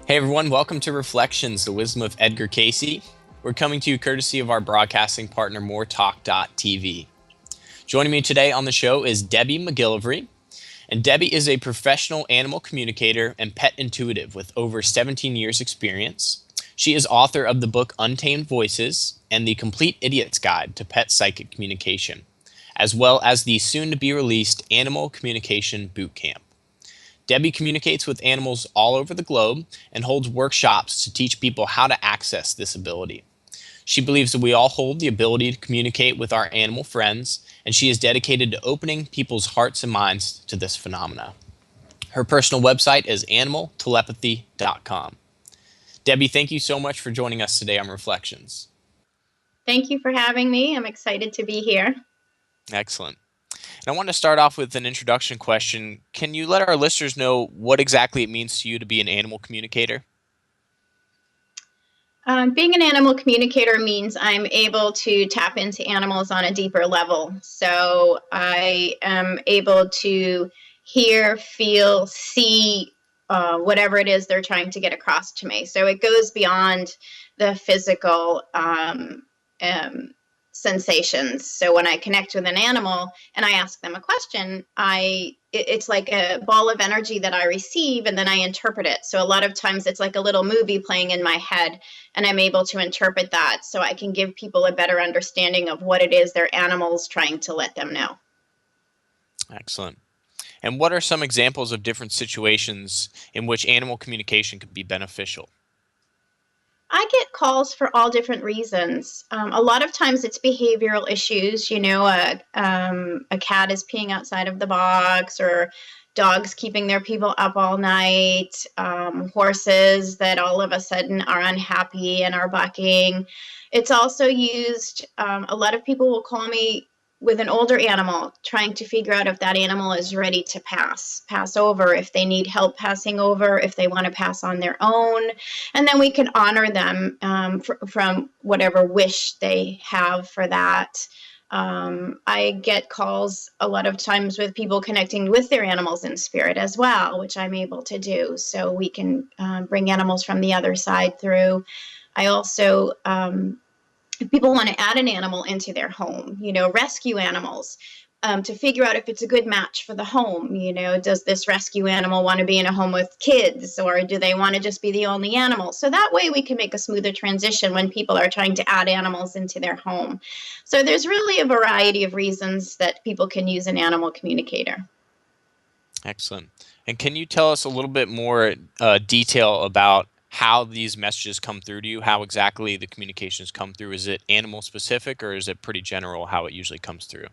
Hey everyone, welcome to Reflections, the wisdom of Edgar Cayce. We're coming to you courtesy of our broadcasting partner, MoreTalk.tv. Joining me today on the show is Debbie McGillivary. And Debbie is a professional animal communicator and pet intuitive with over 17 years experience. She is author of the book Untamed Voices and the Complete Idiot's Guide to Pet Psychic Communication, as well as the soon-to-be-released Animal Communication Bootcamp. Debbie communicates with animals all over the globe and holds workshops to teach people how to access this ability. She believes that we all hold the ability to communicate with our animal friends, and she is dedicated to opening people's hearts and minds to this phenomena. Her personal website is animaltelepathy.com. Debbie, thank you so much for joining us today on Reflections. Thank you for having me. I'm excited to be here. Excellent. And I want to start off with an introduction question. Can you let our listeners know what exactly it means to you to be an animal communicator? Being an animal communicator means I'm able to tap into animals on a deeper level. So I am able to hear, feel, see whatever it is they're trying to get across to me. So it goes beyond the physical sensations. So when I connect with an animal and I ask them a question, it's like a ball of energy that I receive and then I interpret it. So a lot of times it's like a little movie playing in my head and I'm able to interpret that so I can give people a better understanding of what it is their animal's trying to let them know. Excellent. And what are some examples of different situations in which animal communication could be beneficial? I get calls for all different reasons. A lot of times it's behavioral issues. You know, a cat is peeing outside of the box, or dogs keeping their people up all night, horses that all of a sudden are unhappy and are bucking. It's also used, a lot of people will call me with an older animal, trying to figure out if that animal is ready to pass over, if they need help passing over, if they want to pass on their own. And then we can honor them from whatever wish they have for that. I get calls a lot of times with people connecting with their animals in spirit as well, which I'm able to do. So we can bring animals from the other side through. I also, if people want to add an animal into their home, you know, rescue animals, to figure out if it's a good match for the home. You know, does this rescue animal want to be in a home with kids, or do they want to just be the only animal? So that way we can make a smoother transition when people are trying to add animals into their home. So there's really a variety of reasons that people can use an animal communicator. Excellent. And can you tell us a little bit more detail about how these messages come through to you, how exactly the communications come through? Is it animal specific or is it pretty general how it usually comes through?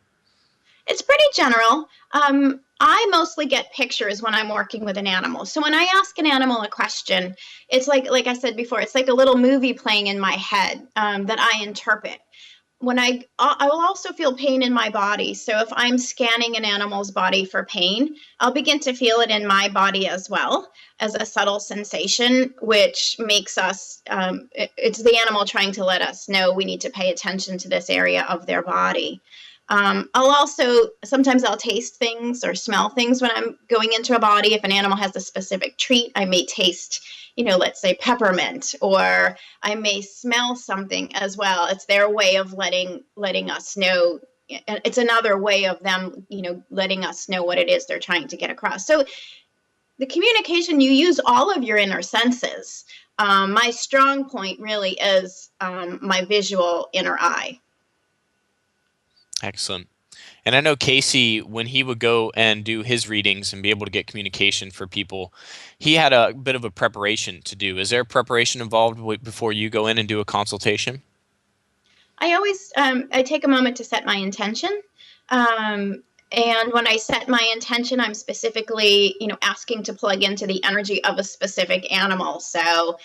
It's pretty general. I mostly get pictures when I'm working with an animal. So when I ask an animal a question, it's like I said before, it's like a little movie playing in my head that I interpret. When I will also feel pain in my body. So if I'm scanning an animal's body for pain, I'll begin to feel it in my body as well as a subtle sensation, which makes us, it's the animal trying to let us know we need to pay attention to this area of their body. Sometimes I'll taste things or smell things when I'm going into a body. If an animal has a specific treat, I may taste, you know, let's say peppermint, or I may smell something as well. It's their way of letting us know. It's another way of them, you know, letting us know what it is they're trying to get across. So the communication, you use all of your inner senses. My strong point really is my visual inner eye. Excellent. And I know Casey, when he would go and do his readings and be able to get communication for people, he had a bit of a preparation to do. Is there preparation involved before you go in and do a consultation? I always I take a moment to set my intention. Um, and when I set my intention, I'm specifically, asking to plug into the energy of a specific animal. So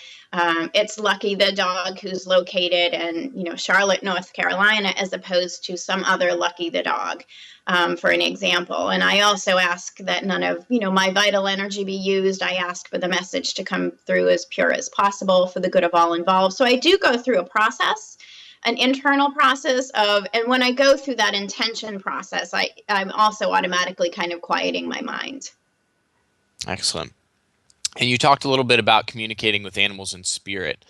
it's Lucky the dog who's located in, Charlotte, North Carolina, as opposed to some other Lucky the dog, for an example. And I also ask that none of, my vital energy be used. I ask for the message to come through as pure as possible for the good of all involved. So I do go through a process, an internal process of, and when I go through that intention process, I'm also automatically kind of quieting my mind. Excellent. And you talked a little bit about communicating with animals in spirit.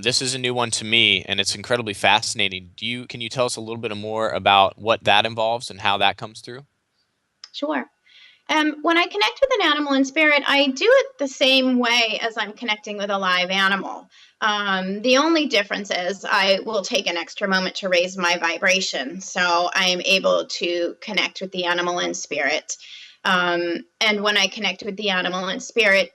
This is a new one to me, and it's incredibly fascinating. Can you tell us a little bit more about what that involves and how that comes through? Sure. When I connect with an animal in spirit, I do it the same way as I'm connecting with a live animal. The only difference is I will take an extra moment to raise my vibration, so I am able to connect with the animal in spirit. And when I connect with the animal in spirit,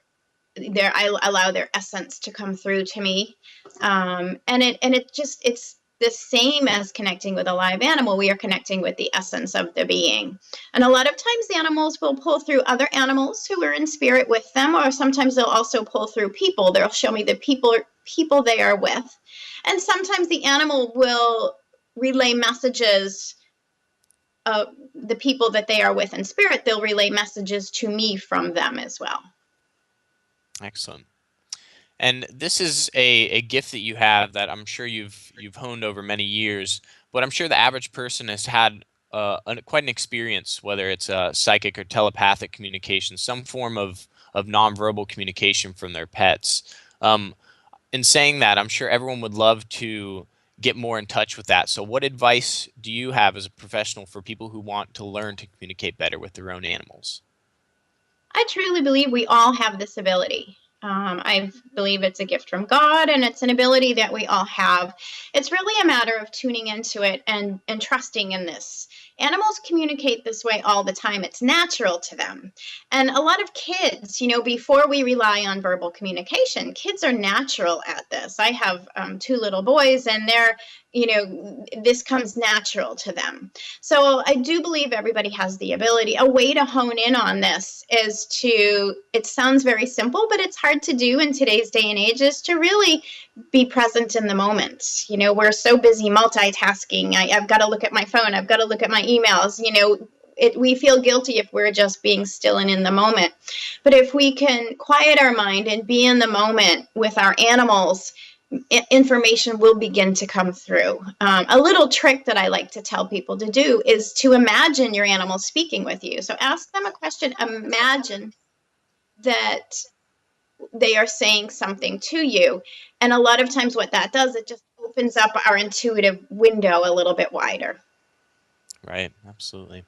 I allow their essence to come through to me, it's the same as connecting with a live animal. We are connecting with the essence of the being, and a lot of times the animals will pull through other animals who are in spirit with them, or sometimes they'll also pull through people. They'll show me the people they are with, and sometimes the animal will relay messages. The people that they are with in spirit, they'll relay messages to me from them as well. Excellent. And this is a gift that you have that I'm sure you've honed over many years, but I'm sure the average person has had quite an experience, whether it's psychic or telepathic communication, some form of nonverbal communication from their pets. Um, in saying that, I'm sure everyone would love to get more in touch with that. So, what advice do you have as a professional for people who want to learn to communicate better with their own animals? I truly believe we all have this ability. I believe it's a gift from God, and it's an ability that we all have. It's really a matter of tuning into it and trusting in this. Animals communicate this way all the time. It's natural to them. And a lot of kids, before we rely on verbal communication, kids are natural at this. I have two little boys, and this comes natural to them. So I do believe everybody has the ability. A way to hone in on this is it sounds very simple, but it's hard to do in today's day and age, is to really be present in the moment. We're so busy multitasking. I've got to look at my phone. I've got to look at my emails. We feel guilty if we're just being still and in the moment. But if we can quiet our mind and be in the moment with our animals, information will begin to come through. A little trick that I like to tell people to do is to imagine your animal speaking with you. So ask them a question. Imagine that they are saying something to you. And a lot of times what that does, it just opens up our intuitive window a little bit wider. Right, absolutely.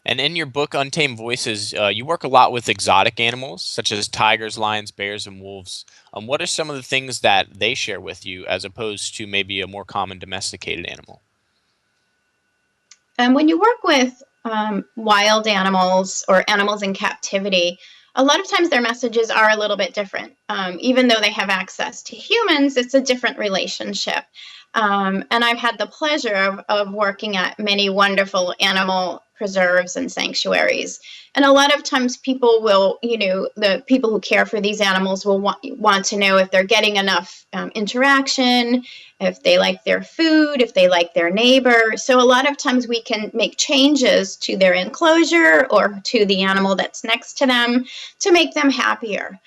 And in your book, Untamed Voices, you work a lot with exotic animals, such as tigers, lions, bears, and wolves. What are some of the things that they share with you as opposed to maybe a more common domesticated animal? And when you work with wild animals or animals in captivity, a lot of times their messages are a little bit different. Even though they have access to humans, it's a different relationship. And I've had the pleasure of working at many wonderful animal preserves and sanctuaries. And a lot of times people will, the people who care for these animals will want to know if they're getting enough interaction, if they like their food, if they like their neighbor. So a lot of times we can make changes to their enclosure or to the animal that's next to them to make them happier.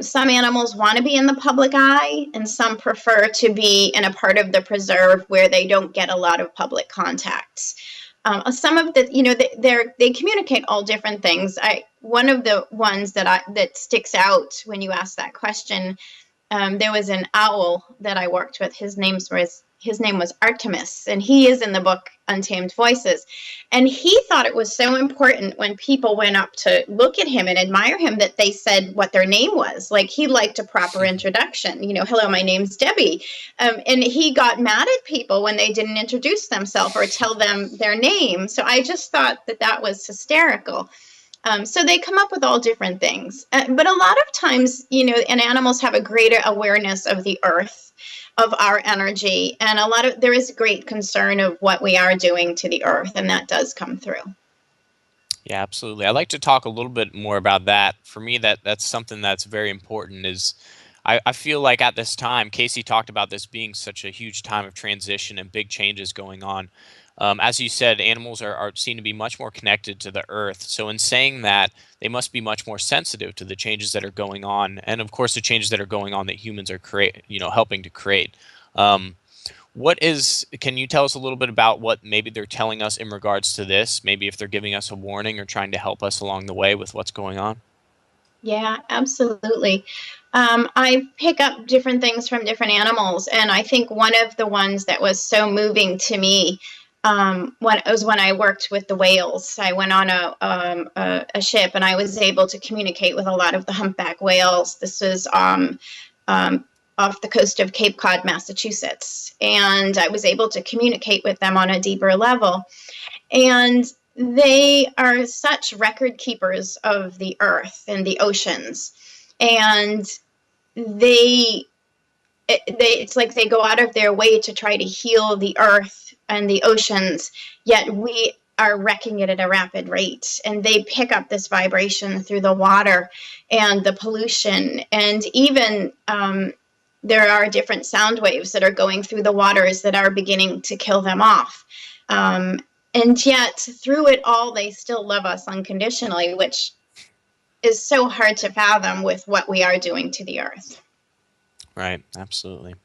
Some animals want to be in the public eye, and some prefer to be in a part of the preserve where they don't get a lot of public contacts. Some of the, they communicate all different things. One of the ones that sticks out when you ask that question, there was an owl that I worked with. His his name was Artemis, and he is in the book Untamed Voices. And he thought it was so important when people went up to look at him and admire him that they said what their name was. Like, he liked a proper introduction. Hello, my name's Debbie. And he got mad at people when they didn't introduce themselves or tell them their name. So I just thought that was hysterical. So they come up with all different things. But a lot of times, and animals have a greater awareness of the earth, of our energy, and there is great concern of what we are doing to the earth, and that does come through. Yeah, absolutely. I'd like to talk a little bit more about that. For me, that's something that's very important is I feel like at this time, Cayce talked about this being such a huge time of transition and big changes going on. As you said, animals are seen to be much more connected to the earth. So in saying that, they must be much more sensitive to the changes that are going on, and of course the changes that are going on that humans are helping to create. Um, can you tell us a little bit about what maybe they're telling us in regards to this? Maybe if they're giving us a warning or trying to help us along the way with what's going on? Yeah, absolutely. I pick up different things from different animals, and I think one of the ones that was so moving to me when I worked with the whales. I went on a ship, and I was able to communicate with a lot of the humpback whales. This is off the coast of Cape Cod, Massachusetts, and I was able to communicate with them on a deeper level. And they are such record keepers of the earth and the oceans, and it's like they go out of their way to try to heal the earth and the oceans, yet we are wrecking it at a rapid rate, and they pick up this vibration through the water and the pollution, and even there are different sound waves that are going through the waters that are beginning to kill them off. And yet, through it all, they still love us unconditionally, which is so hard to fathom with what we are doing to the earth. Right, absolutely.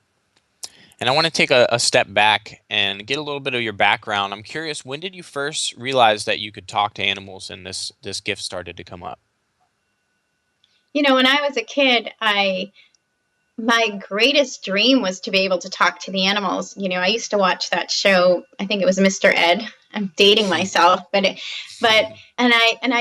And I want to take a step back and get a little bit of your background. I'm curious, when did you first realize that you could talk to animals and this gift started to come up? When I was a kid, my greatest dream was to be able to talk to the animals. I used to watch that show. I think it was Mr. Ed. I'm dating myself, and I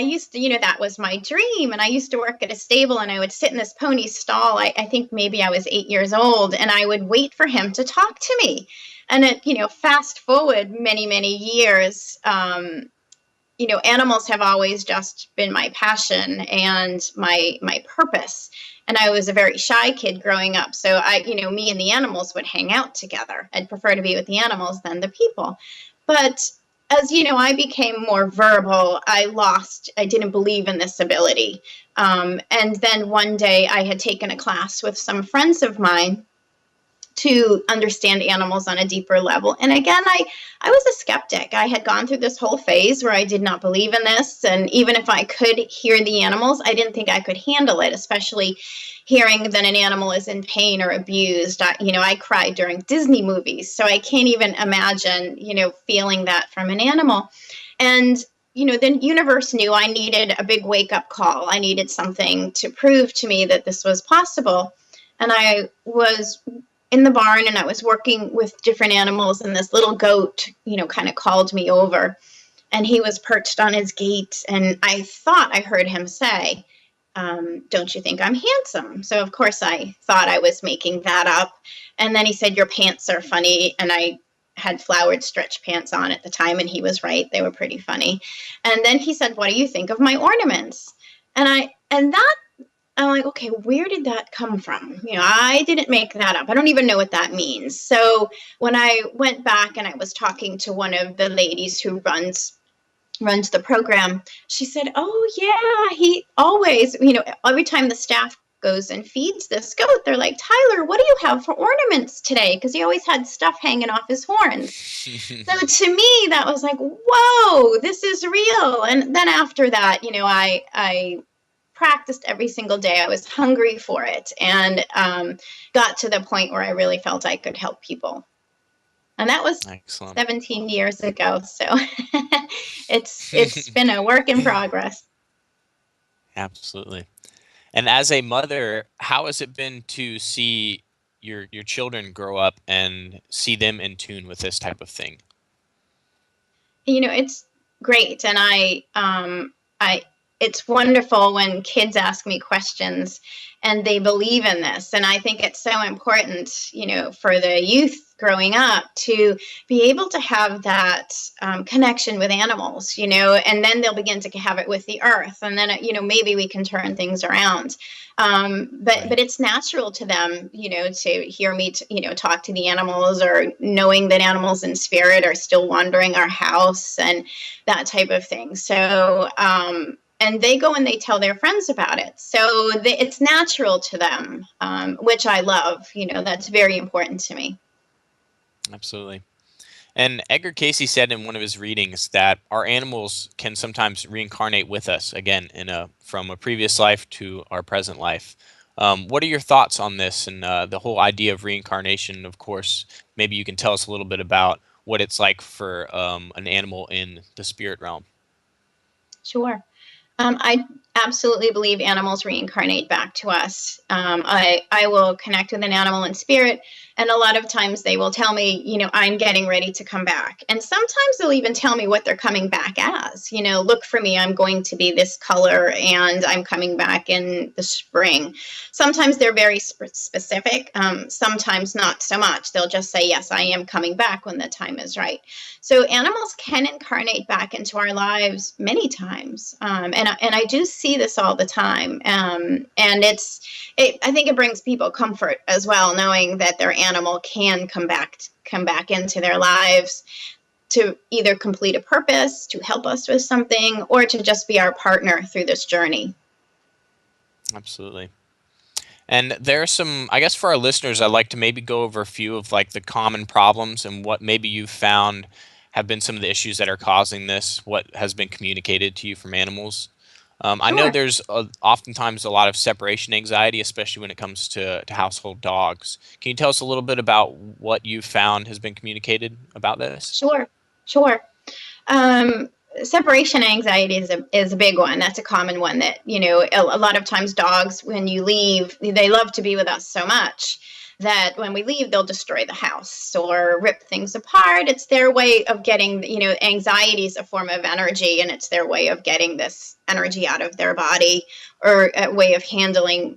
used to, that was my dream. And I used to work at a stable, and I would sit in this pony stall. I think maybe I was 8 years old, and I would wait for him to talk to me. And fast forward many, many years, animals have always just been my passion and my purpose. And I was a very shy kid growing up. So me and the animals would hang out together. I'd prefer to be with the animals than the people. But as I became more verbal, I didn't believe in this ability. And then one day I had taken a class with some friends of mine to understand animals on a deeper level. And again, I was a skeptic. I had gone through this whole phase where I did not believe in this. And even if I could hear the animals, I didn't think I could handle it, especially hearing that an animal is in pain or abused. I cried during Disney movies, so I can't even imagine, feeling that from an animal. And the universe knew I needed a big wake-up call. I needed something to prove to me that this was possible. And I was in the barn, and I was working with different animals, and this little goat, kind of called me over, and he was perched on his gate, and I thought I heard him say, don't you think I'm handsome? So of course I thought I was making that up. And then he said, your pants are funny. And I had flowered stretch pants on at the time, and he was right. They were pretty funny. And then he said, what do you think of my ornaments? And I'm like, okay, where did that come from? I didn't make that up. I don't even know what that means. So when I went back and I was talking to one of the ladies who runs the program, she said, oh yeah, he always, every time the staff goes and feeds this goat, they're like, Tyler, what do you have for ornaments today? Because he always had stuff hanging off his horns. So to me, that was like, whoa, this is real. And then after that, I practiced every single day. I was hungry for it, and got to the point where I really felt I could help people. And that was Excellent. 17 years ago. So it's been a work in progress. Absolutely. And as a mother, how has it been to see your children grow up and see them in tune with this type of thing? It's great, and I it's wonderful when kids ask me questions and they believe in this. And I think it's so important, for the youth growing up to be able to have that connection with animals, and then they'll begin to have it with the earth, and then maybe we can turn things around. But Right. it's natural to them, to hear me, talk to the animals, or knowing that animals in spirit are still wandering our house and that type of thing. So, and they go and they tell their friends about it. So it's natural to them, which I love. That's very important to me. Absolutely. And Edgar Cayce said in one of his readings that our animals can sometimes reincarnate with us again from a previous life to our present life. What are your thoughts on this and the whole idea of reincarnation? Of course, maybe you can tell us a little bit about what it's like for an animal in the spirit realm. Sure. I absolutely believe animals reincarnate back to us. I will connect with an animal in spirit, and a lot of times they will tell me, I'm getting ready to come back. And sometimes they'll even tell me what they're coming back as. Look for me, I'm going to be this color, and I'm coming back in the spring. Sometimes they're very specific, sometimes not so much. They'll just say, yes, I am coming back when the time is right. So animals can incarnate back into our lives many times, and I do see this all the time. And I think it brings people comfort as well, knowing that their animal can come back into their lives to either complete a purpose, to help us with something, or to just be our partner through this journey. Absolutely. And there are some, I guess for our listeners, I'd like to maybe go over a few of like the common problems and what maybe you've found have been some of the issues that are causing this, what has been communicated to you from animals. I know Sure. there's oftentimes a lot of separation anxiety, especially when it comes to household dogs. Can you tell us a little bit about what you've found has been communicated about this? Sure. Sure. Um, Separation anxiety is a big one. That's a common one that, a lot of times dogs, when you leave, they love to be with us so much that when we leave, they'll destroy the house or rip things apart. It's their way of getting, anxiety is a form of energy, and it's their way of getting this energy out of their body, or a way of handling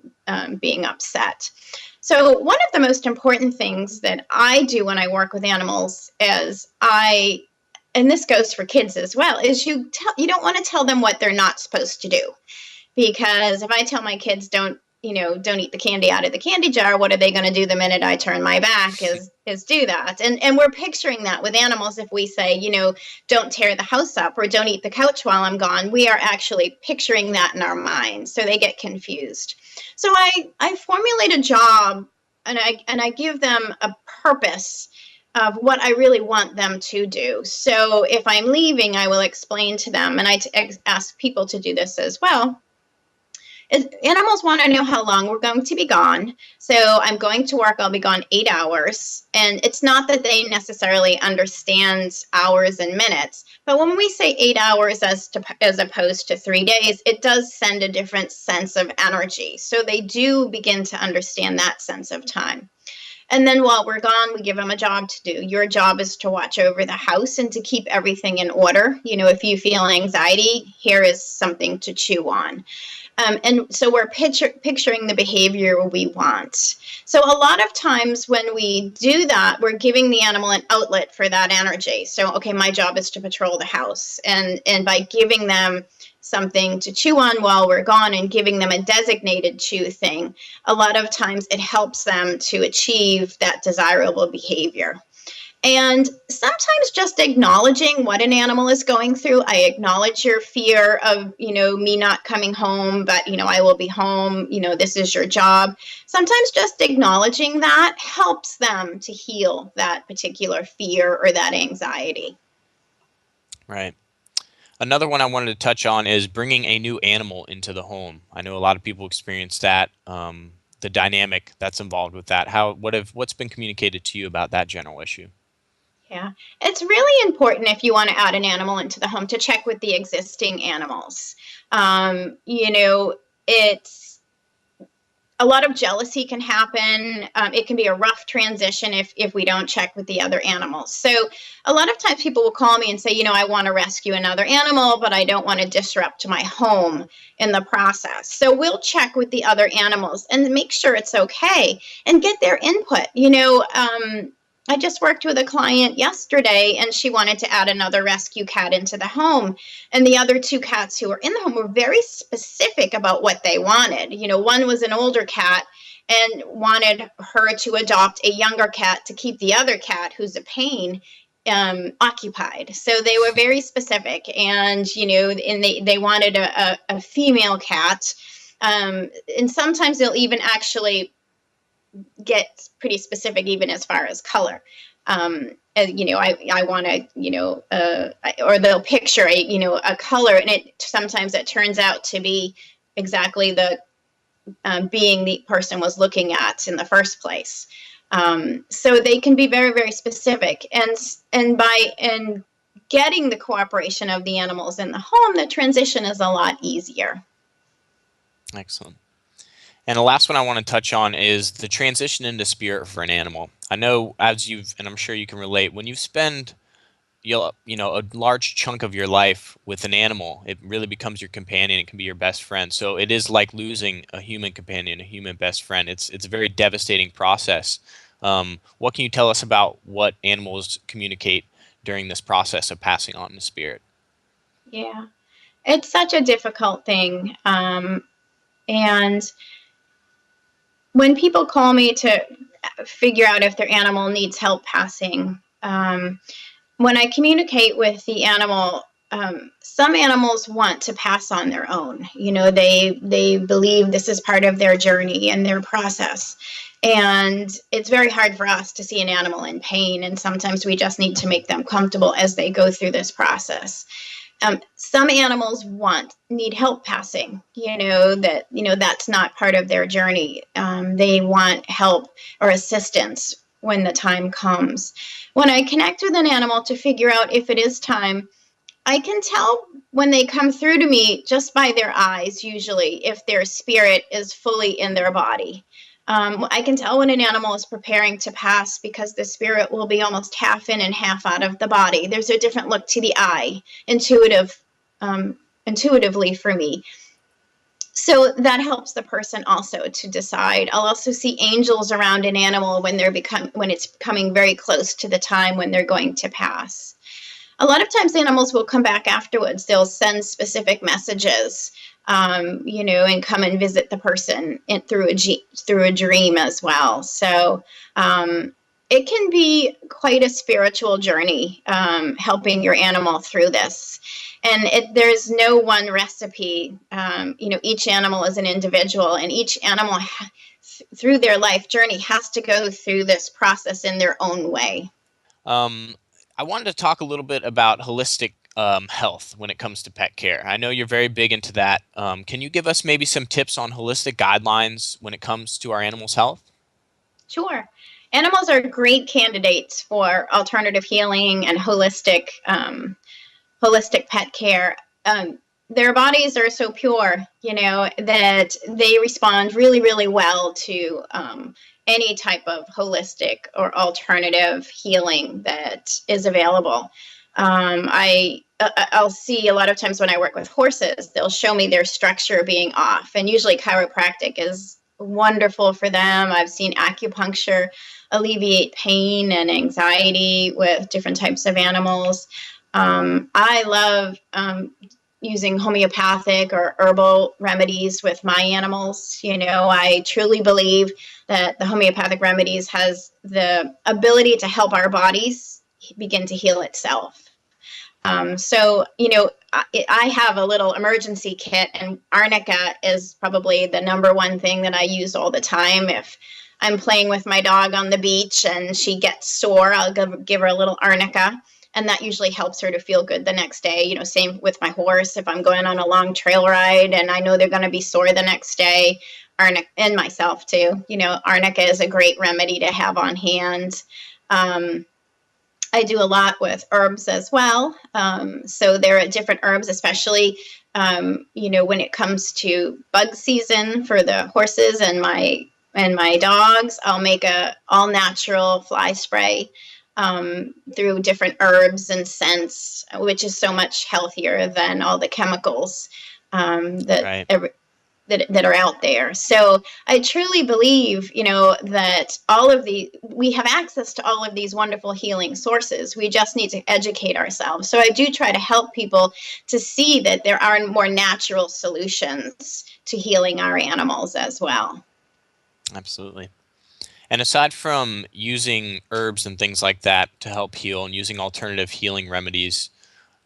being upset. So, one of the most important things that I do when I work with animals is and this goes for kids as well, is you don't want to tell them what they're not supposed to do. Because if I tell my kids don't eat the candy out of the candy jar, what are they going to do the minute I turn my back is do that. And we're picturing that with animals. If we say, don't tear the house up, or don't eat the couch while I'm gone, we are actually picturing that in our minds, so they get confused. So I formulate a job, and I give them a purpose of what I really want them to do. So if I'm leaving, I will explain to them, and ask people to do this as well. Animals want to know how long we're going to be gone. So I'm going to work, I'll be gone 8 hours. And it's not that they necessarily understand hours and minutes, but when we say 8 hours as opposed to 3 days, it does send a different sense of energy. So they do begin to understand that sense of time. And then while we're gone, we give them a job to do. Your job is to watch over the house and to keep everything in order. If you feel anxiety, here is something to chew on. And so we're picturing the behavior we want. So a lot of times when we do that, we're giving the animal an outlet for that energy. So, okay, my job is to patrol the house. And by giving them something to chew on while we're gone, and giving them a designated chew thing, a lot of times it helps them to achieve that desirable behavior. And sometimes just acknowledging what an animal is going through. I acknowledge your fear of, me not coming home, but, I will be home. This is your job. Sometimes just acknowledging that helps them to heal that particular fear or that anxiety. Right. Another one I wanted to touch on is bringing a new animal into the home. I know a lot of people experience that, the dynamic that's involved with that. What's been communicated to you about that general issue? Yeah, it's really important if you want to add an animal into the home to check with the existing animals. It's a lot of jealousy can happen. It can be a rough transition if we don't check with the other animals. So a lot of times people will call me and say, I want to rescue another animal, but I don't want to disrupt my home in the process. So we'll check with the other animals and make sure it's okay and get their input. I just worked with a client yesterday, and she wanted to add another rescue cat into the home. And the other two cats who were in the home were very specific about what they wanted. One was an older cat and wanted her to adopt a younger cat to keep the other cat, who's a pain, occupied. So they were very specific, and they wanted a female cat. And sometimes they'll even actually get pretty specific, even as far as color. I want to, or they'll picture a color, and sometimes it turns out to be exactly the being the person was looking at in the first place. So they can be very, very specific, and by getting the cooperation of the animals in the home, the transition is a lot easier. Excellent. And the last one I want to touch on is the transition into spirit for an animal. I know, and I'm sure you can relate, when you spend a large chunk of your life with an animal, it really becomes your companion. It can be your best friend. So it is like losing a human companion, a human best friend. It's a very devastating process. What can you tell us about what animals communicate during this process of passing on the spirit? Yeah, it's such a difficult thing. And when people call me to figure out if their animal needs help passing, when I communicate with the animal, some animals want to pass on their own. They believe this is part of their journey and their process. And it's very hard for us to see an animal in pain. And sometimes we just need to make them comfortable as they go through this process. Some animals need help passing, that's not part of their journey. They want help or assistance when the time comes. When I connect with an animal to figure out if it is time, I can tell when they come through to me just by their eyes, usually, if their spirit is fully in their body. I can tell when an animal is preparing to pass because the spirit will be almost half in and half out of the body. There's a different look to the eye, intuitively for me. So that helps the person also to decide. I'll also see angels around an animal when it's coming very close to the time when they're going to pass. A lot of times animals will come back afterwards. They'll send specific messages, and come and visit the person through a dream as well. So it can be quite a spiritual journey, helping your animal through this. And there's no one recipe. Each animal is an individual, and each animal through their life journey has to go through this process in their own way. I wanted to talk a little bit about holistic health when it comes to pet care. I know you're very big into that. Can you give us maybe some tips on holistic guidelines when it comes to our animals' health? Sure. Animals are great candidates for alternative healing and holistic pet care. Their bodies are so pure, that they respond really, really well to any type of holistic or alternative healing that is available. I'll see a lot of times when I work with horses, they'll show me their structure being off, and usually chiropractic is wonderful for them. I've seen acupuncture alleviate pain and anxiety with different types of animals. I love using homeopathic or herbal remedies with my animals. I truly believe that the homeopathic remedies has the ability to help our bodies begin to heal itself. So I have a little emergency kit, and arnica is probably the number one thing that I use all the time. If I'm playing with my dog on the beach and she gets sore, I'll give her a little arnica. And that usually helps her to feel good the next day. Same with my horse. If I'm going on a long trail ride and I know they're going to be sore the next day, arnica, and myself too, arnica is a great remedy to have on hand. I do a lot with herbs as well. So there are different herbs, especially When it comes to bug season for the horses and my dogs, I'll make a all natural fly spray through different herbs and scents, which is so much healthier than all the chemicals Right. that are out there. So I truly believe, that we have access to all of these wonderful healing sources. We just need to educate ourselves. So I do try to help people to see that there are more natural solutions to healing our animals as well. Absolutely. And aside from using herbs and things like that to help heal and using alternative healing remedies,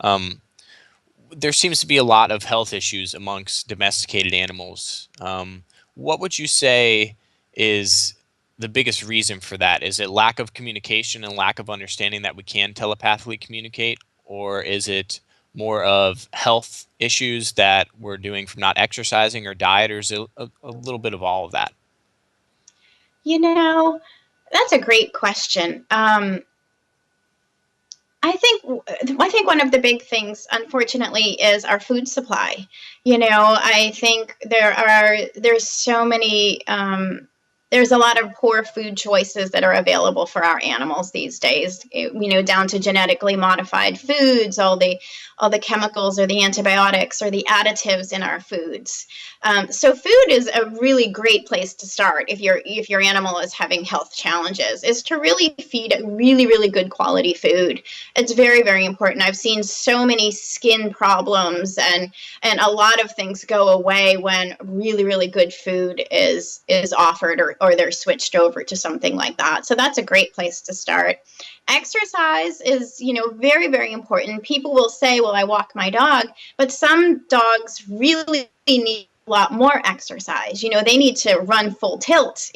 um, there seems to be a lot of health issues amongst domesticated animals. What would you say is the biggest reason for that? Is it lack of communication and lack of understanding that we can telepathically communicate? Or is it more of health issues that we're doing from not exercising or diet, or is it a little bit of all of that? You know, that's a great question. I think one of the big things, unfortunately, is our food supply. I think there's so many there's a lot of poor food choices that are available for our animals these days. Down to genetically modified foods, all the chemicals or the antibiotics or the additives in our foods. So food is a really great place to start if your animal is having health challenges, is to really feed really, really good quality food. It's very, very important. I've seen so many skin problems and a lot of things go away when really, really good food is offered, or they're switched over to something like that. So that's a great place to start. Exercise is, very, very important. People will say, well, I walk my dog, but some dogs really need a lot more exercise. They need to run full tilt,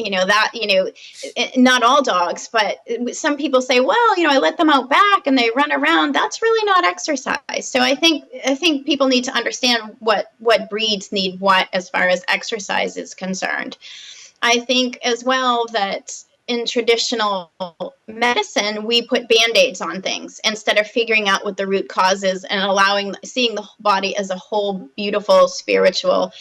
not all dogs, but some people say, well, I let them out back and they run around. That's really not exercise. So I think people need to understand what breeds need what as far as exercise is concerned. I think as well that in traditional medicine, we put band-aids on things instead of figuring out what the root cause is and seeing the body as a whole beautiful spiritual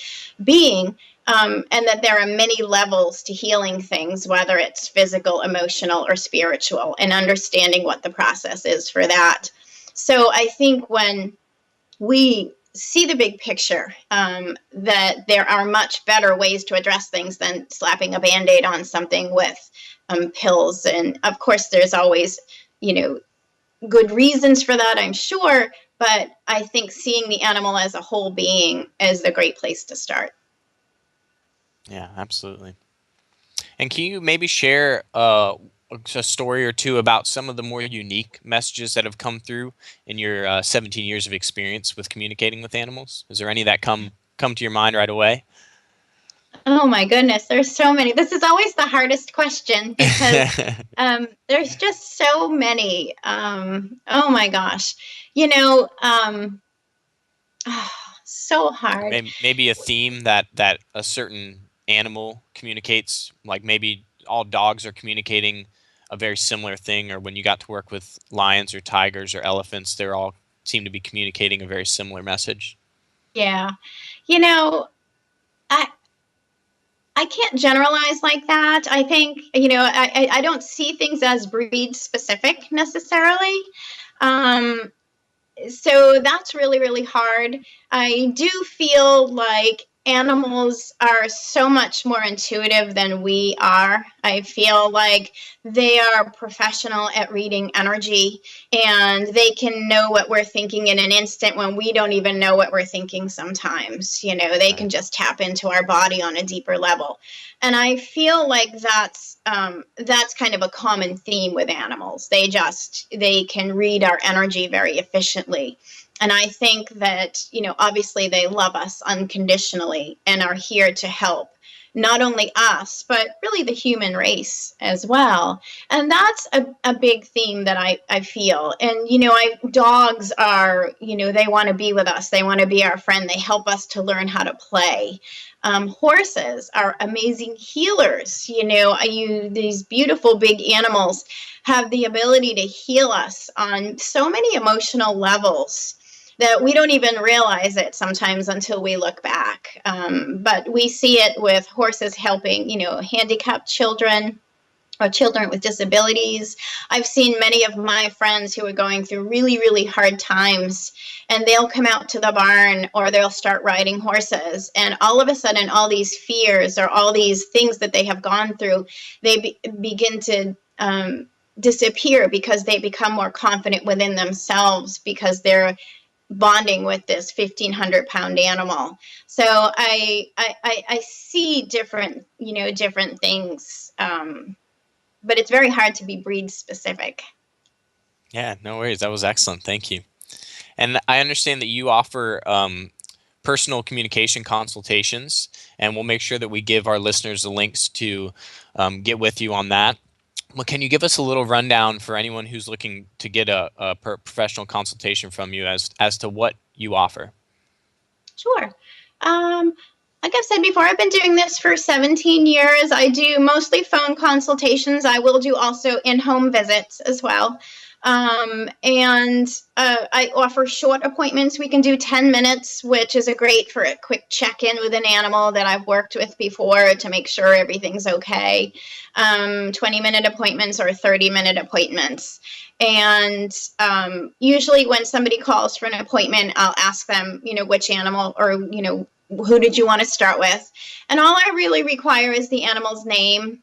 being. And that there are many levels to healing things, whether it's physical, emotional, or spiritual, and understanding what the process is for that. So I think when we see the big picture, that there are much better ways to address things than slapping a Band-Aid on something with pills. And of course, there's always, good reasons for that, I'm sure. But I think seeing the animal as a whole being is a great place to start. Yeah, absolutely. And can you maybe share a story or two about some of the more unique messages that have come through in your 17 years of experience with communicating with animals? Is there any that come to your mind right away? Oh my goodness, there's so many. This is always the hardest question because there's just so many. Oh my gosh, so hard. Maybe a theme that a certain animal communicates, like maybe all dogs are communicating a very similar thing, or when you got to work with lions or tigers or elephants, they're all seem to be communicating a very similar message. Yeah, you know, I I can't generalize like that. I think, I don't see things as breed specific necessarily. Um, so that's really, really hard. I do feel like animals are so much more intuitive than we are. I feel like they are professional at reading energy, and they can know what we're thinking in an instant when we don't even know what we're thinking sometimes. They can Right. just tap into our body on a deeper level. And I feel like that's kind of a common theme with animals. They can read our energy very efficiently. And I think that, obviously they love us unconditionally and are here to help not only us, but really the human race as well. And that's a big theme that I feel. And, dogs are, they want to be with us. They want to be our friend. They help us to learn how to play. Horses are amazing healers. These beautiful big animals have the ability to heal us on so many emotional levels. that we don't even realize it sometimes until we look back. But we see it with horses helping, handicapped children or children with disabilities. I've seen many of my friends who are going through really, really hard times, and they'll come out to the barn or they'll start riding horses. And all of a sudden, all these fears or all these things that they have gone through, they begin to disappear because they become more confident within themselves because they're bonding with this 1,500-pound animal. So I see different things, but it's very hard to be breed specific. Yeah, no worries. That was excellent. Thank you. And I understand that you offer personal communication consultations, and we'll make sure that we give our listeners the links to get with you on that. Well, can you give us a little rundown for anyone who's looking to get a professional consultation from you as to what you offer? Sure. Like I've said before, I've been doing this for 17 years. I do mostly phone consultations. I will do also in-home visits as well. And I offer short appointments. We can do 10 minutes, which is great for a quick check-in with an animal that I've worked with before to make sure everything's okay. 20-minute appointments or 30-minute appointments. And usually when somebody calls for an appointment, I'll ask them, which animal or, who did you want to start with? And all I really require is the animal's name,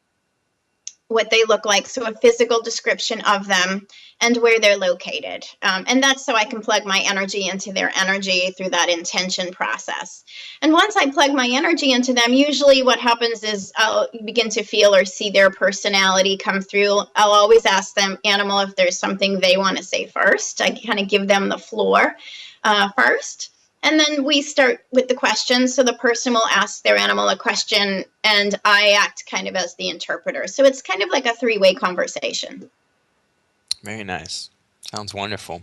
what they look like, so a physical description of them and where they're located. And that's so I can plug my energy into their energy through that intention process. And once I plug my energy into them, usually what happens is I'll begin to feel or see their personality come through. I'll always ask them, animal, if there's something they want to say first. I kind of give them the floor first. And then we start with the questions. So the person will ask their animal a question, and I act kind of as the interpreter. So it's kind of like a three-way conversation. Very nice. Sounds wonderful.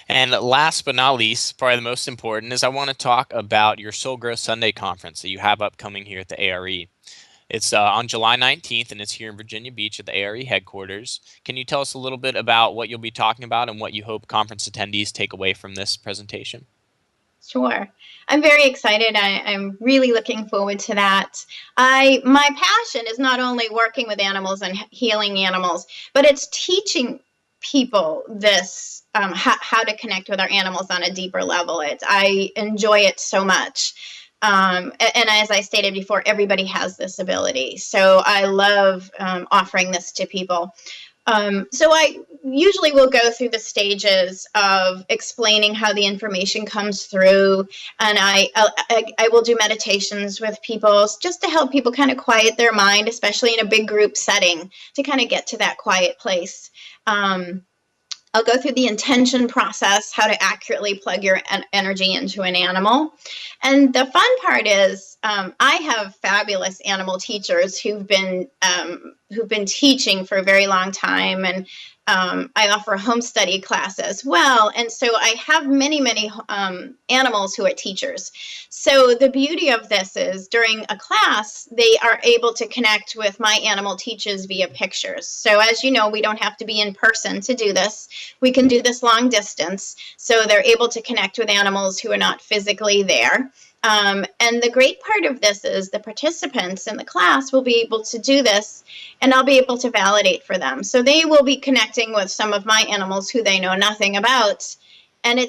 And last but not least, probably the most important, is I want to talk about your Soul Growth Sunday conference that you have upcoming here at the A.R.E. It's on July 19th, and it's here in Virginia Beach at the A.R.E. headquarters. Can you tell us a little bit about what you'll be talking about and what you hope conference attendees take away from this presentation? Sure. I'm very excited. I'm really looking forward to that. My passion is not only working with animals and healing animals, but it's teaching people this, how to connect with our animals on a deeper level. I enjoy it so much. And as I stated before, everybody has this ability. So I love offering this to people. So I usually will go through the stages of explaining how the information comes through, and I will do meditations with people just to help people kind of quiet their mind, especially in a big group setting, to kind of get to that quiet place. I'll go through the intention process, how to accurately plug your energy into an animal. And the fun part is I have fabulous animal teachers who've been teaching for a very long time, and I offer home study class as well. And so I have many, many animals who are teachers. So the beauty of this is during a class, they are able to connect with my animal teachers via pictures. So as you know, we don't have to be in person to do this. We can do this long distance. So they're able to connect with animals who are not physically there. And the great part of this is the participants in the class will be able to do this, and I'll be able to validate for them. So they will be connecting with some of my animals who they know nothing about. And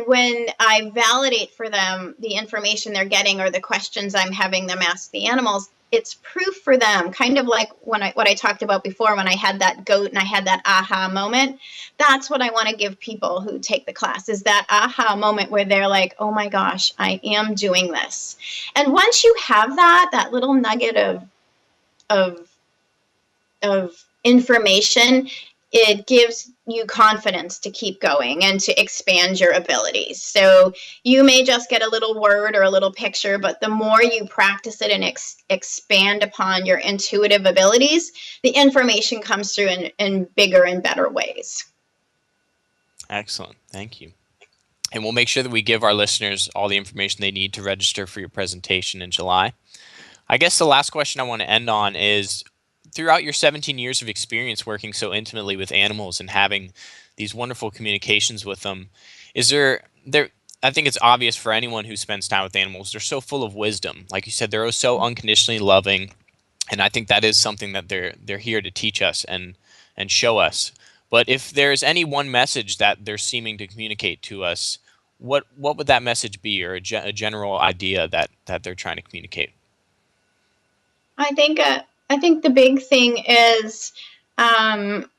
when I validate for them the information they're getting or the questions I'm having them ask the animals, it's proof for them, kind of like what I talked about before when I had that goat and I had that aha moment. That's what I want to give people who take the class, is that aha moment where they're like, oh my gosh, I am doing this. And once you have that little nugget of information, it gives you confidence to keep going and to expand your abilities. So you may just get a little word or a little picture, but the more you practice it and expand upon your intuitive abilities, the information comes through in bigger and better ways. Excellent. Thank you. And we'll make sure that we give our listeners all the information they need to register for your presentation in July. I guess the last question I want to end on is, throughout your 17 years of experience working so intimately with animals and having these wonderful communications with them, Is there? I think it's obvious for anyone who spends time with animals. They're so full of wisdom. Like you said, they're so unconditionally loving, and I think that is something that they're here to teach us and show us. But if there's any one message that they're seeming to communicate to us, what would that message be, or a general idea that they're trying to communicate? I think the big thing is um,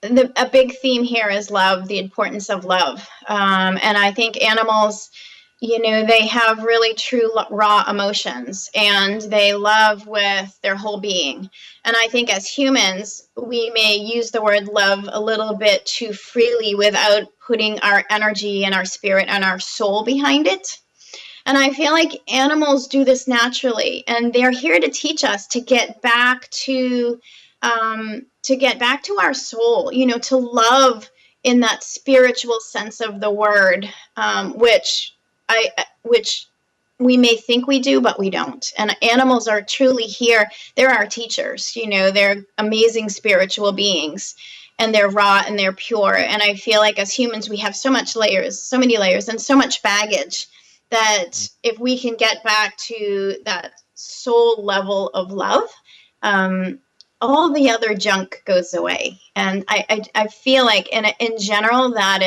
a big theme here is love, the importance of love. And I think animals, they have really true raw emotions and they love with their whole being. And I think as humans, we may use the word love a little bit too freely without putting our energy and our spirit and our soul behind it. And I feel like animals do this naturally, and they're here to teach us to get back to our soul. To love in that spiritual sense of the word, which we may think we do, but we don't. And animals are truly here. They're our teachers. They're amazing spiritual beings. And they're raw and they're pure. And I feel like as humans, we have so many layers, and so much baggage that if we can get back to that soul level of love, all the other junk goes away. And I feel like in general, that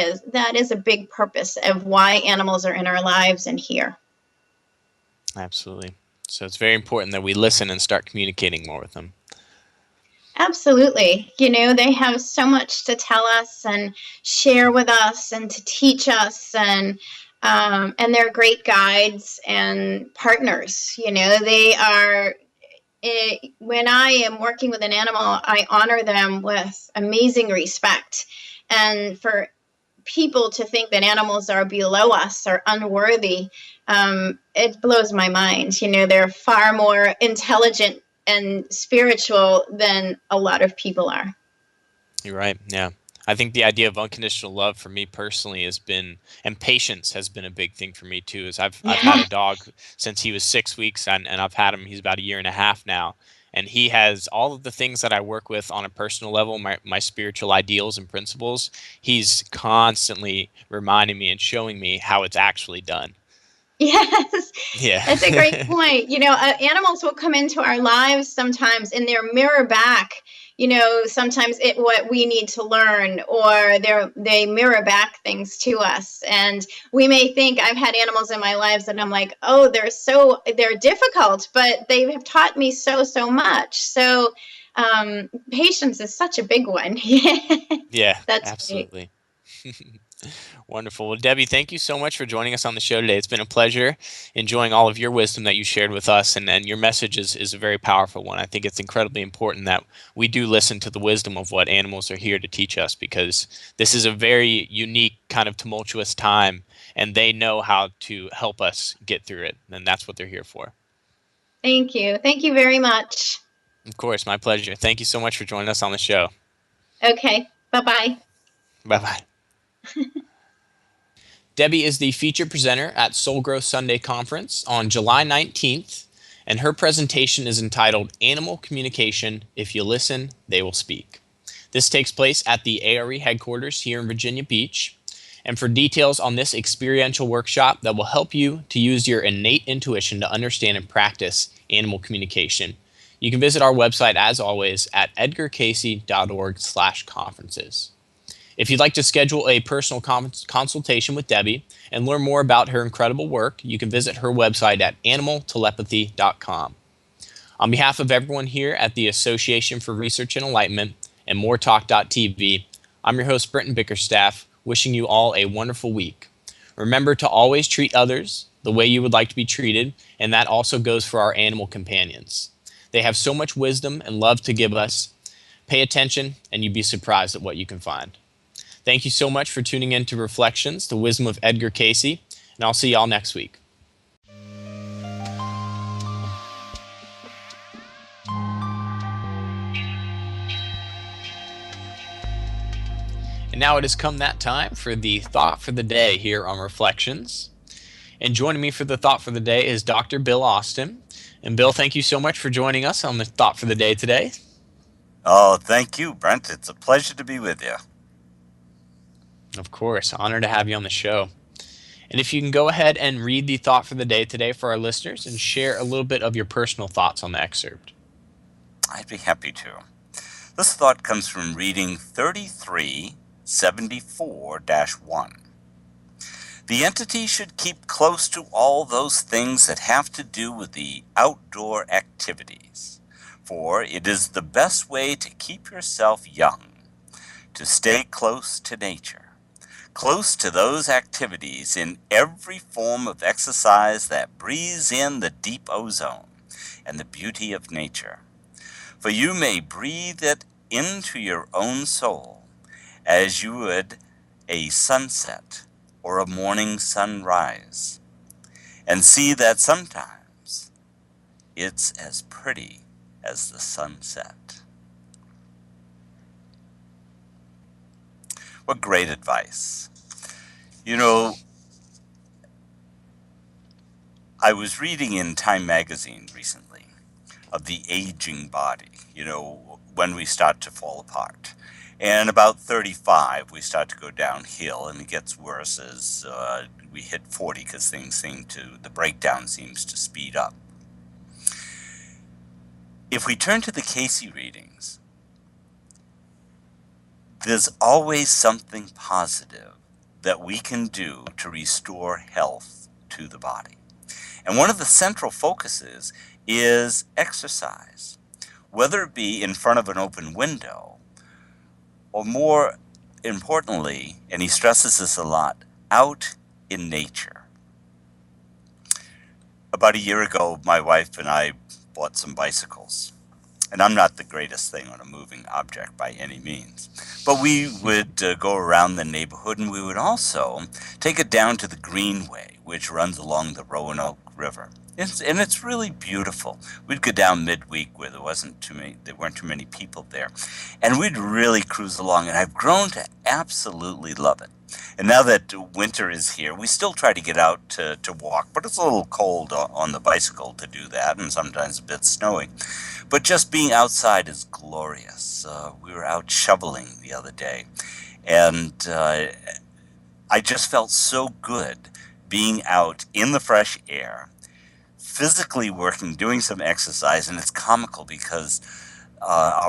is a big purpose of why animals are in our lives and here. Absolutely. So it's very important that we listen and start communicating more with them. Absolutely. They have so much to tell us and share with us and to teach us, and they're great guides and partners. They are. When I am working with an animal, I honor them with amazing respect. And for people to think that animals are below us or unworthy, it blows my mind. They're far more intelligent and spiritual than a lot of people are. You're right. Yeah. I think the idea of unconditional love for me personally has been, and patience has been a big thing for me too. Is I've had Yeah. a dog since he was 6 weeks, and I've had him. He's about a year and a half now, and he has all of the things that I work with on a personal level, my spiritual ideals and principles. He's constantly reminding me and showing me how it's actually done. Yes, Yeah. that's a great point. Animals will come into our lives sometimes and they're mirror back, sometimes what we need to learn, or they mirror back things to us. And we may think, I've had animals in my lives and I'm like, oh, they're difficult, but they have taught me so much. So patience is such a big one. Yeah, That's great. absolutely. Wonderful. Well, Debbie, thank you so much for joining us on the show today. It's been a pleasure enjoying all of your wisdom that you shared with us, and your message is a very powerful one. I think it's incredibly important that we do listen to the wisdom of what animals are here to teach us, because this is a very unique, kind of tumultuous time, and they know how to help us get through it, and that's what they're here for. Thank you. Thank you very much. Of course, my pleasure. Thank you so much for joining us on the show. Okay. Bye-bye. Bye bye. Debbie is the featured presenter at Soul Growth Sunday Conference on July 19th, and her presentation is entitled Animal Communication: If You Listen, They Will Speak. This takes place at the A.R.E headquarters here in Virginia Beach. And for details on this experiential workshop that will help you to use your innate intuition to understand and practice animal communication, you can visit our website, as always, at edgarcayce.org/conferences. If you'd like to schedule a personal consultation with Debbie and learn more about her incredible work, you can visit her website at animaltelepathy.com. On behalf of everyone here at the Association for Research and Enlightenment and moretalk.tv, I'm your host, Brenton Bickerstaff, wishing you all a wonderful week. Remember to always treat others the way you would like to be treated, and that also goes for our animal companions. They have so much wisdom and love to give us. Pay attention, and you'd be surprised at what you can find. Thank you so much for tuning in to Reflections, the Wisdom of Edgar Cayce, and I'll see y'all next week. And now it has come that time for the Thought for the Day here on Reflections. And joining me for the Thought for the Day is Dr. Bill Austin. And Bill, thank you so much for joining us on the Thought for the Day today. Oh, thank you, Brent. It's a pleasure to be with you. Of course. Honor to have you on the show. And if you can go ahead and read the thought for the day today for our listeners and share a little bit of your personal thoughts on the excerpt. I'd be happy to. This thought comes from reading 3374-1. The entity should keep close to all those things that have to do with the outdoor activities, for it is the best way to keep yourself young, to stay close to nature, close to those activities in every form of exercise that breathes in the deep ozone and the beauty of nature. For you may breathe it into your own soul as you would a sunset or a morning sunrise, and see that sometimes it's as pretty as the sunset. What great advice. You know, I was reading in Time magazine recently of the aging body, when we start to fall apart. And about 35, we start to go downhill, and it gets worse as we hit 40 because the breakdown seems to speed up. If we turn to the Cayce readings, there's always something positive that we can do to restore health to the body. And one of the central focuses is exercise, whether it be in front of an open window, or more importantly, and he stresses this a lot, out in nature. About a year ago, my wife and I bought some bicycles. And I'm not the greatest thing on a moving object by any means. But we would go around the neighborhood, and we would also take it down to the Greenway, which runs along the Roanoke River. It's really beautiful. We'd go down midweek where there weren't too many people there. And we'd really cruise along, and I've grown to absolutely love it. And now that winter is here, we still try to get out to walk, but it's a little cold on the bicycle to do that, and sometimes a bit snowy. But just being outside is glorious. We were out shoveling the other day, and I just felt so good being out in the fresh air, physically working, doing some exercise. And it's comical because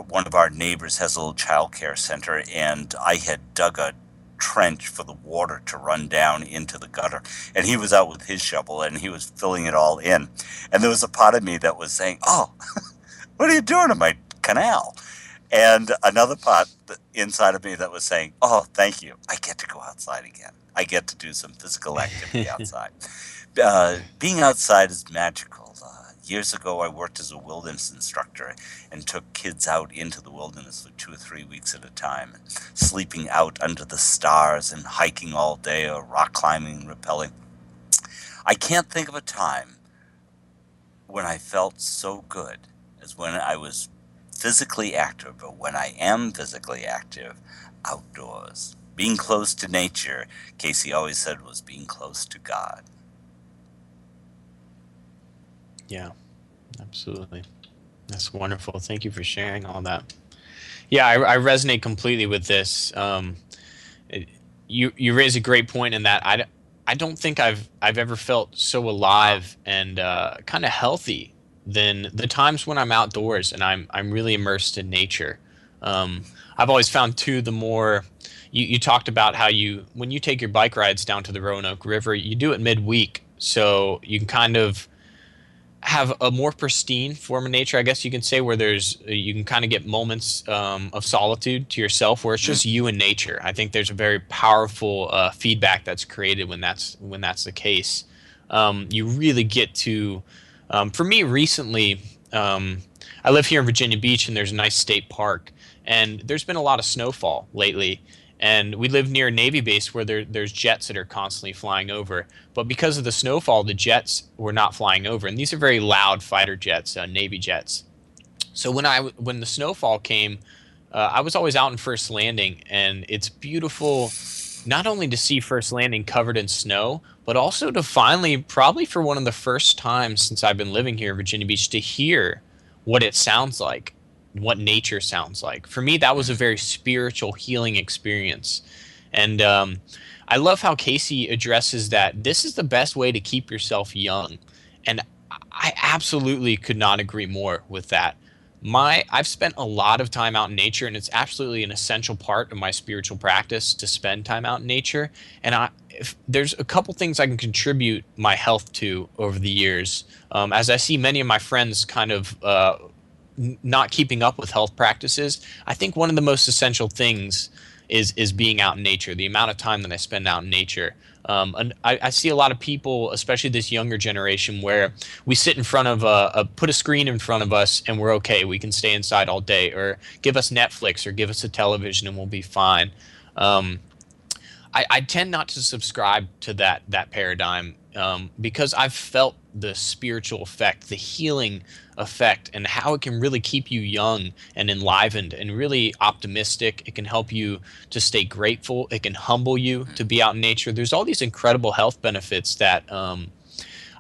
one of our neighbors has a little child care center, and I had dug a trench for the water to run down into the gutter, and he was out with his shovel and he was filling it all in. And there was a part of me that was saying, "Oh, what are you doing in my canal?" And another part inside of me that was saying, "Oh, thank you. I get to go outside again. I get to do some physical activity outside." Being outside is magical. Years ago, I worked as a wilderness instructor and took kids out into the wilderness for 2 or 3 weeks at a time, sleeping out under the stars and hiking all day or rock climbing and rappelling. I can't think of a time when I felt so good as when I was physically active, but when I am physically active outdoors. Being close to nature, Cayce always said, was being close to God. Yeah, absolutely. That's wonderful. Thank you for sharing all that. Yeah, I resonate completely with this. You raise a great point in that I don't think I've ever felt so alive and kind of healthy than the times when I'm outdoors and I'm really immersed in nature. I've always found too, the more you talked about how when you take your bike rides down to the Roanoke River, you do it midweek, so you can kind of have a more pristine form of nature, I guess you can say, where you can kind of get moments of solitude to yourself, where it's just you and nature. I think there's a very powerful feedback that's created when that's the case. You really get to, for me recently, I live here in Virginia Beach, and there's a nice state park, and there's been a lot of snowfall lately. And we live near a Navy base where there's jets that are constantly flying over. But because of the snowfall, the jets were not flying over. And these are very loud fighter jets, Navy jets. So when the snowfall came, I was always out in First Landing, and it's beautiful not only to see First Landing covered in snow, but also to finally, probably for one of the first times since I've been living here in Virginia Beach, to hear what it sounds like, what nature sounds like. For me, that was a very spiritual healing experience. And I love how Cayce addresses that this is the best way to keep yourself young. And I absolutely could not agree more with that. I've spent a lot of time out in nature, and it's absolutely an essential part of my spiritual practice to spend time out in nature. And if there's a couple things I can contribute my health to over the years, as I see many of my friends kind of not keeping up with health practices. I think one of the most essential things is being out in nature. The amount of time that I spend out in nature. And I see a lot of people, especially this younger generation, where we sit in front of put a screen in front of us and we're okay. We can stay inside all day, or give us Netflix or give us a television and we'll be fine. Um, I tend not to subscribe to that paradigm, because I've felt the spiritual effect, the healing effect, and how it can really keep you young and enlivened and really optimistic. It can help you to stay grateful. It can humble you to be out in nature. There's all these incredible health benefits that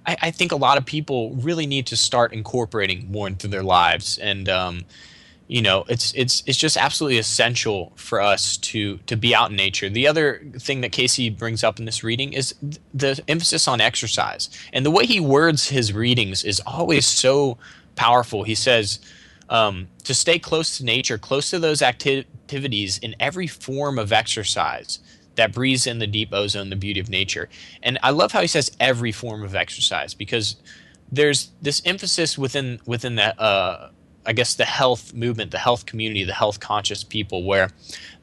I think a lot of people really need to start incorporating more into their lives. And it's just absolutely essential for us to be out in nature. The other thing that Cayce brings up in this reading is the emphasis on exercise, and the way he words his readings is always so powerful. He says to stay close to nature, close to those activities in every form of exercise that breathes in the deep ozone, the beauty of nature. And I love how he says every form of exercise, because there's this emphasis within that I guess the health movement, the health community, the health conscious people, where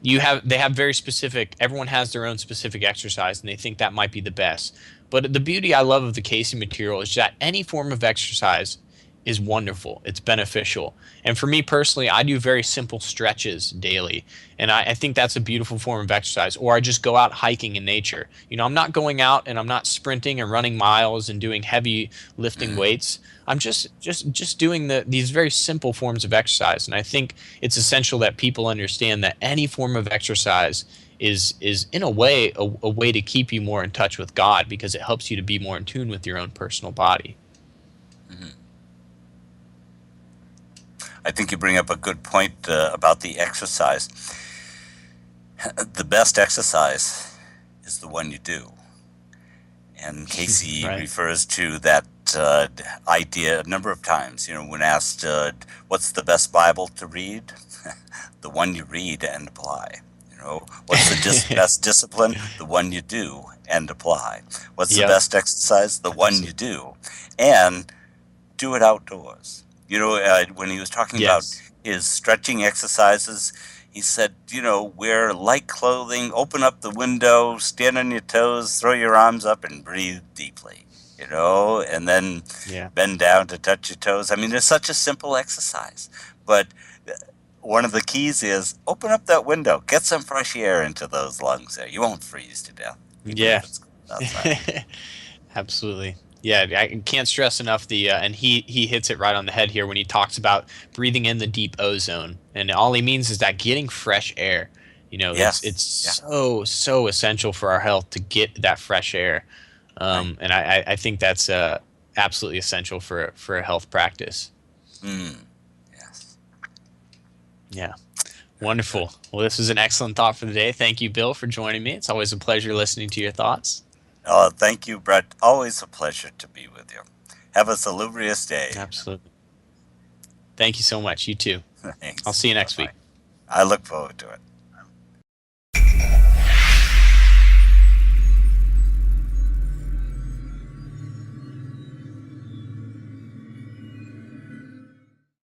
they have very specific. Everyone has their own specific exercise, and they think that might be the best. But the beauty I love of the Cayce material is that any form of exercise is wonderful. It's beneficial. And for me personally, I do very simple stretches daily. And I think that's a beautiful form of exercise. Or I just go out hiking in nature. I'm not going out and I'm not sprinting and running miles and doing heavy lifting weights. I'm just doing these very simple forms of exercise. And I think it's essential that people understand that any form of exercise is in a way a way to keep you more in touch with God, because it helps you to be more in tune with your own personal body. I think you bring up a good point about the exercise. The best exercise is the one you do. And Cayce Right. refers to that idea a number of times. When asked, what's the best Bible to read? The one you read and apply. What's the best discipline? The one you do and apply. What's the Yep. best exercise? The one you do. And do it outdoors. When he was talking about Yes. his stretching exercises, he said, wear light clothing, open up the window, stand on your toes, throw your arms up, and breathe deeply, and then Yeah. bend down to touch your toes. I mean, it's such a simple exercise. But one of the keys is open up that window, get some fresh air into those lungs there. You won't freeze to death, even Yeah. if it's cold outside. Absolutely. Yeah, I can't stress enough and he hits it right on the head here when he talks about breathing in the deep ozone, and all he means is that getting fresh air. It's Yes. so essential for our health to get that fresh air, Right. and I think that's absolutely essential for a health practice. Yes. Yeah, Very good. wonderful. Well, this was an excellent thought for the day. Thank you, Bill, for joining me. It's always a pleasure listening to your thoughts. Oh, thank you, Brett. Always a pleasure to be with you. Have a salubrious day. Absolutely. Thank you so much. You too. I'll Thanks. see you next week. Bye-bye. I look forward to it.